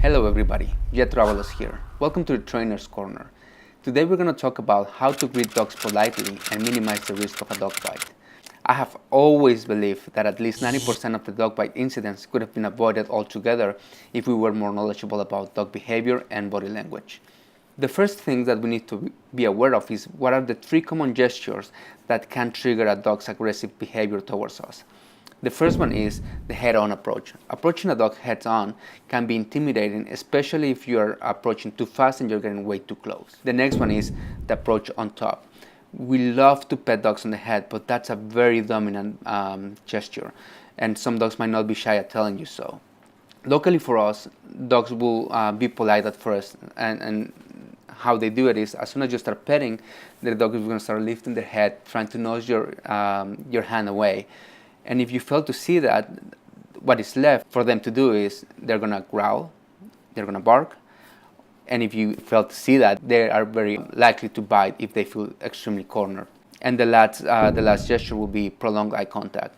Hello everybody, Jet Travelers here. Welcome to the Trainer's Corner. Today we're going to talk about how to greet dogs politely and minimize the risk of a dog bite. I have always believed that at least 90% of the dog bite incidents could have been avoided altogether if we were more knowledgeable about dog behavior and body language. The first thing that we need to be aware of is what are the 3 common gestures that can trigger a dog's aggressive behavior towards us. The first one is the head-on approach. Approaching a dog heads-on can be intimidating, especially if you are approaching too fast and you're getting way too close. The next one is the approach on top. We love to pet dogs on the head, but that's a very dominant gesture, and some dogs might not be shy at telling you so. Luckily for us, dogs will be polite at first, and how they do it is as soon as you start petting, the dog is going to start lifting their head, trying to nudge your hand away. And if you fail to see that, what is left for them to do is they're going to growl, they're going to bark, and if you fail to see that, they are very likely to bite if they feel extremely cornered. And the last gesture will be prolonged eye contact.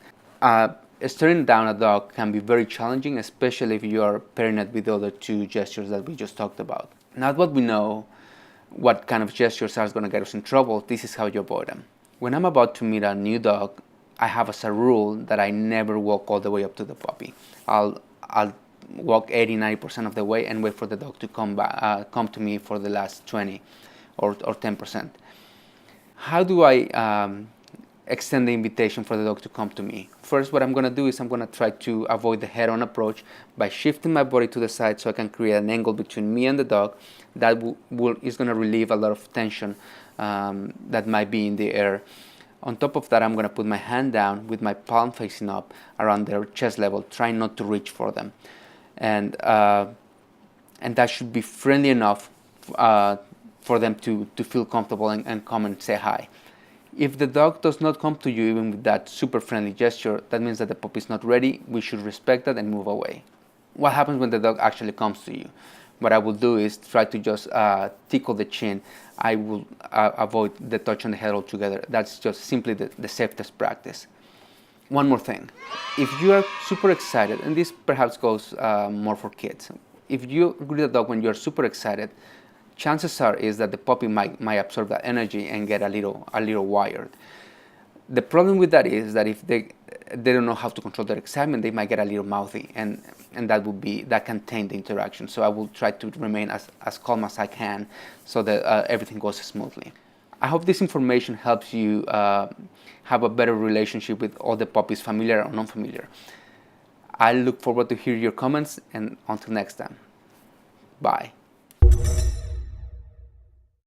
Staring down a dog can be very challenging, especially if you are pairing it with the other 2 gestures that we just talked about. Now that we know what kind of gestures are going to get us in trouble, this is how you avoid them. When I'm about to meet a new dog, I have as a rule that I never walk all the way up to the puppy. I'll walk 80-90% of the way and wait for the dog to come to me for the last 20 or 10%. How do I extend the invitation for the dog to come to me? First, what I'm going to do is I'm going to try to avoid the head-on approach by shifting my body to the side so I can create an angle between me and the dog that is going to relieve a lot of tension that might be in the air. On top of that, I'm going to put my hand down with my palm facing up around their chest level, trying not to reach for them. And that should be friendly enough for them to feel comfortable and come and say hi. If the dog does not come to you even with that super friendly gesture, that means that the puppy is not ready. We should respect that and move away. What happens when the dog actually comes to you? What I will do is try to just tickle the chin. I will avoid the touch on the head altogether. That's just simply the safest practice. One more thing. If you are super excited, and this perhaps goes more for kids, if you greet a dog when you're super excited, chances are is that the puppy might absorb that energy and get a little wired. The problem with that is that if they don't know how to control their excitement, they might get a little mouthy, and that can taint the interaction. So I will try to remain as calm as I can so that everything goes smoothly. I hope this information helps you have a better relationship with all the puppies, familiar or non-familiar. I look forward to hear your comments, and until next time, bye.